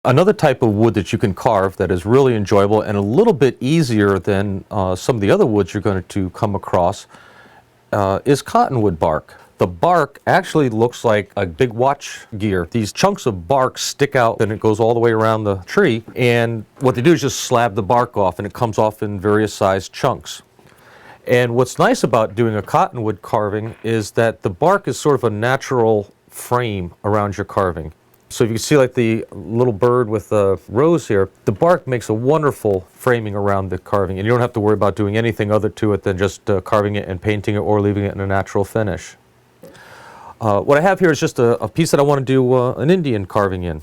Another type of wood that you can carve that is really enjoyable and a little bit easier than some of the other woods you're going to come across is cottonwood bark. The bark actually looks like a big watch gear. These chunks of bark stick out and it goes all the way around the tree, and what they do is just slab the bark off, and it comes off in various sized chunks. And what's nice about doing a cottonwood carving is that the bark is sort of a natural frame around your carving. So if you see like the little bird with the rose here, the bark makes a wonderful framing around the carving, and you don't have to worry about doing anything other to it than just carving it and painting it or leaving it in a natural finish. What I have here is just a piece that I want to do an Indian carving in.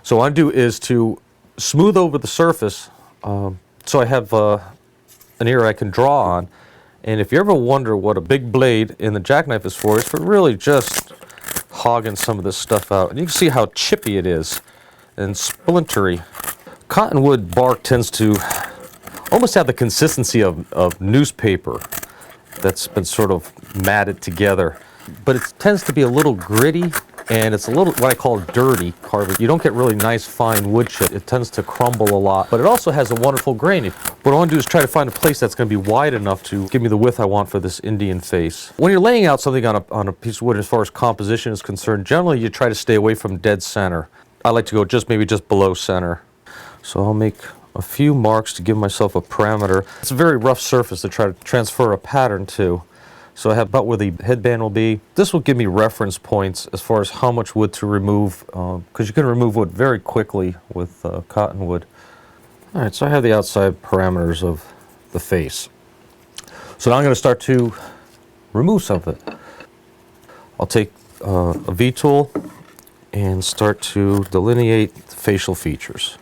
So what I do is to smooth over the surface so I have an area I can draw on. And if you ever wonder what a big blade in the jackknife is for, it's for really just hogging some of this stuff out. And you can see how chippy it is and splintery. Cottonwood bark tends to almost have the consistency of newspaper that's been sort of matted together. But it tends to be a little gritty, and it's a little what I call dirty carving. You don't get really nice fine wood chip. It tends to crumble a lot, but it also has a wonderful grain. What I want to do is try to find a place that's going to be wide enough to give me the width I want for this Indian face. When you're laying out something on a piece of wood as far as composition is concerned, generally you try to stay away from dead center. I like to go maybe just below center. So I'll make a few marks to give myself a parameter. It's a very rough surface to try to transfer a pattern to. So I have about where the headband will be. This will give me reference points as far as how much wood to remove, because you can remove wood very quickly with cottonwood. All right, so I have the outside parameters of the face. So now I'm going to start to remove some of it. I'll take a V-tool and start to delineate the facial features.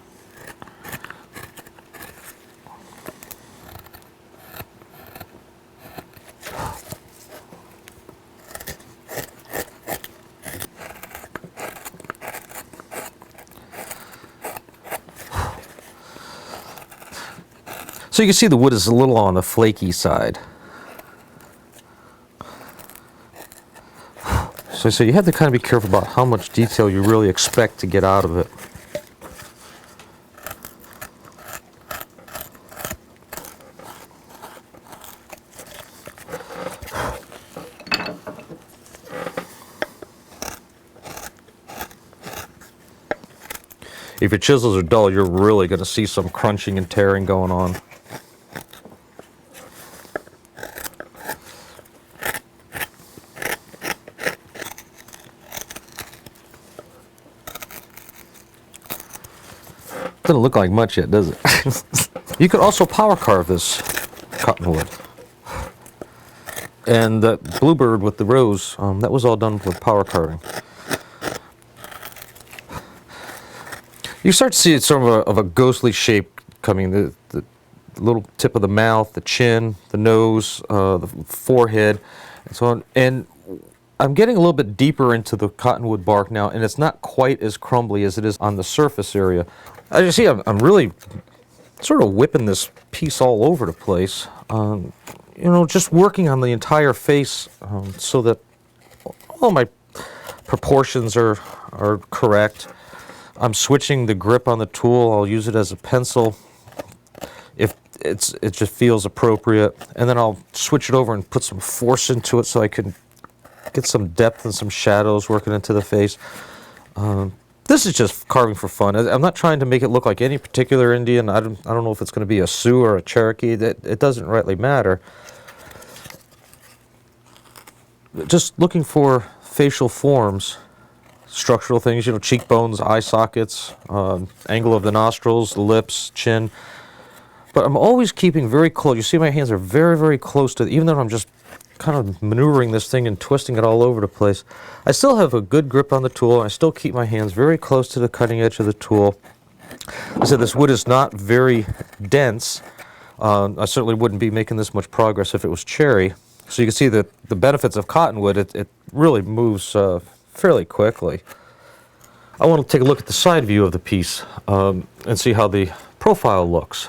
So you can see the wood is a little on the flaky side. So you have to kind of be careful about how much detail you really expect to get out of it. If your chisels are dull, you're really going to see some crunching and tearing going on. Doesn't look like much yet, does it? You could also power carve this cottonwood. And that bluebird with the rose, that was all done with power carving. You start to see it sort of a ghostly shape coming, the little tip of the mouth, the chin, the nose, the forehead, and so on. And I'm getting a little bit deeper into the cottonwood bark now, and it's not quite as crumbly as it is on the surface area. As you see, I'm really sort of whipping this piece all over the place. You know, just working on the entire face so that all my proportions are correct. I'm switching the grip on the tool. I'll use it as a pencil if it just feels appropriate, and then I'll switch it over and put some force into it so I can get some depth and some shadows working into the face. This is just carving for fun. I'm not trying to make it look like any particular Indian. I don't know if it's going to be a Sioux or a Cherokee. It doesn't rightly matter. Just looking for facial forms, structural things, you know, cheekbones, eye sockets, angle of the nostrils, the lips, chin. But I'm always keeping very close. You see my hands are very, very close to, even though I'm just kind of maneuvering this thing and twisting it all over the place. I still have a good grip on the tool. I still keep my hands very close to the cutting edge of the tool. I said this wood is not very dense. I certainly wouldn't be making this much progress if it was cherry. So you can see that the benefits of cottonwood, it really moves fairly quickly. I want to take a look at the side view of the piece and see how the profile looks.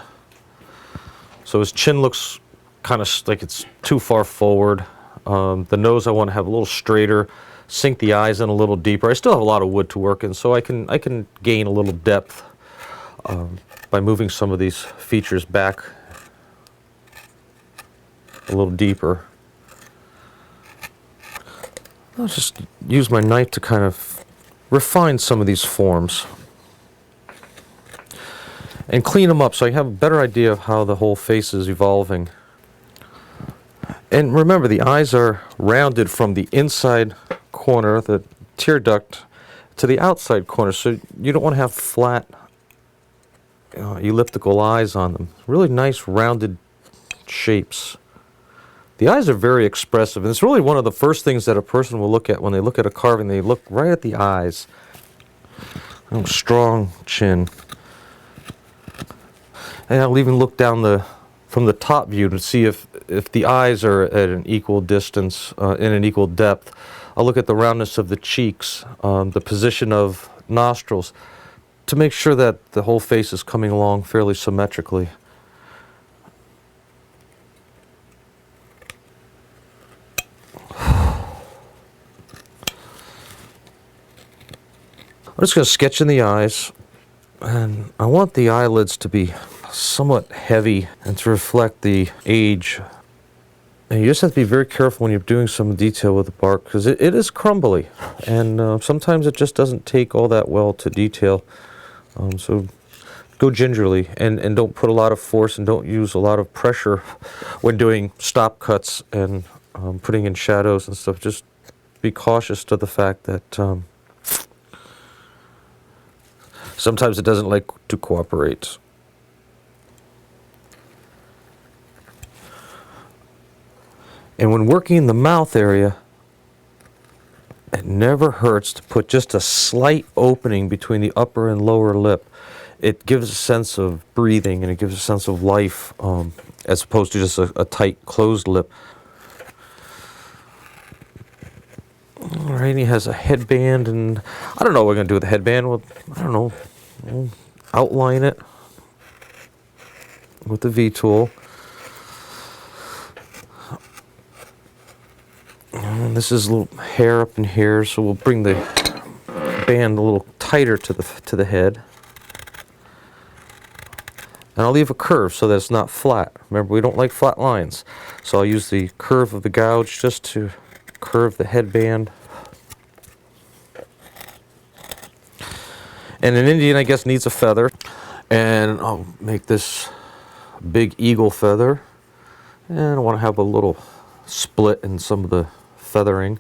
So his chin looks kind of like it's too far forward. The nose I want to have a little straighter sink the eyes in a little deeper. I still have a lot of wood to work in, so I can gain a little depth by moving some of these features back a little deeper. I'll just use my knife to kind of refine some of these forms and clean them up so I have a better idea of how the whole face is evolving. And remember, the eyes are rounded from the inside corner, the tear duct, to the outside corner, so you don't want to have flat elliptical eyes on them. Really nice rounded shapes. The eyes are very expressive, and it's really one of the first things that a person will look at when they look at a carving. They look right at the eyes. Oh, strong chin. And I'll even look down from the top view to see if the eyes are at an equal distance, in an equal depth. I'll look at the roundness of the cheeks, the position of nostrils, to make sure that the whole face is coming along fairly symmetrically. I'm just going to sketch in the eyes, and I want the eyelids to be somewhat heavy and to reflect the age. And you just have to be very careful when you're doing some detail with the bark, because it is crumbly, and sometimes it just doesn't take all that well to detail. So go gingerly, and don't put a lot of force, and don't use a lot of pressure when doing stop cuts and putting in shadows and stuff. Just be cautious to the fact that sometimes it doesn't like to cooperate. And when working in the mouth area, it never hurts to put just a slight opening between the upper and lower lip. It gives a sense of breathing, and it gives a sense of life, as opposed to just a tight, closed lip. All right, he has a headband, and I don't know what we're going to do with the headband. Well, I don't know. We'll outline it with the V-tool. And this is a little hair up in here, so we'll bring the band a little tighter to the head. And I'll leave a curve so that it's not flat. Remember, we don't like flat lines. So I'll use the curve of the gouge just to curve the headband. And an Indian, I guess, needs a feather. And I'll make this big eagle feather. And I want to have a little split in some of the feathering.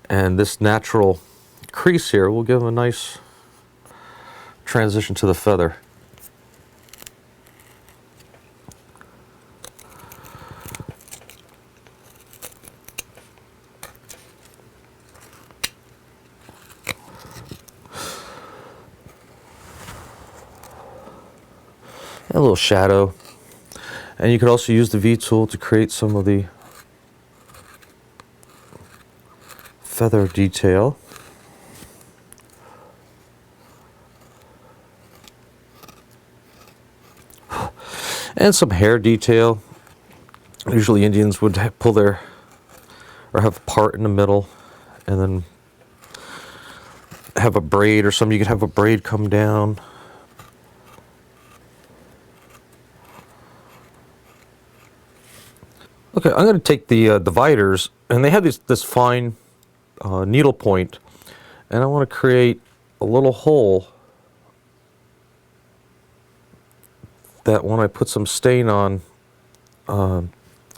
And this natural crease here will give a nice transition to the feather. A little shadow. And you could also use the V-tool to create some of the feather detail. And some hair detail. Usually Indians would pull their, or have a part in the middle, and then have a braid or something. You could have a braid come down. Okay, I'm going to take the dividers, and they have this fine needle point, and I want to create a little hole that when I put some stain on,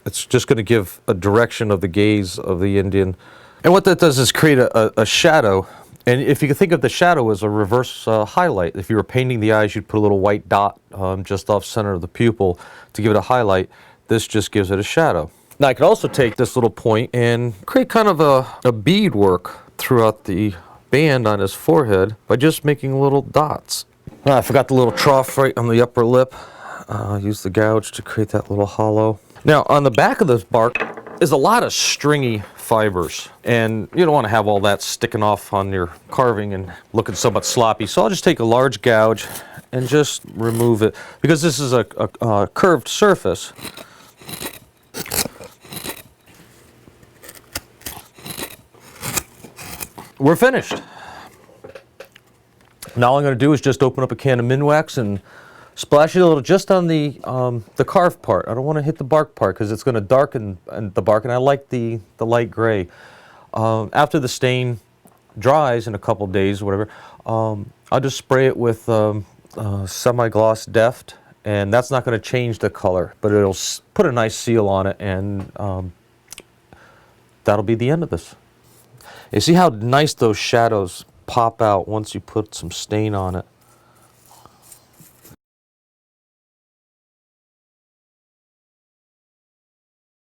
it's just going to give a direction of the gaze of the Indian. And what that does is create a shadow. And if you can think of the shadow as a reverse highlight, if you were painting the eyes, you'd put a little white dot just off center of the pupil to give it a highlight. This just gives it a shadow. Now I could also take this little point and create kind of a bead work throughout the band on his forehead by just making little dots. I forgot the little trough right on the upper lip. Use the gouge to create that little hollow. Now on the back of this bark is a lot of stringy fibers, and you don't want to have all that sticking off on your carving and looking somewhat sloppy. So I'll just take a large gouge and just remove it, because this is a curved surface. we're finished. Now all I'm going to do is just open up a can of Minwax and splash it a little just on the carved part. I don't want to hit the bark part because it's going to darken the bark, and I like the light gray. After the stain dries in a couple days or whatever, I'll just spray it with semi-gloss Deft, and that's not going to change the color, but it'll put a nice seal on it, and that'll be the end of this. You see how nice those shadows pop out once you put some stain on it.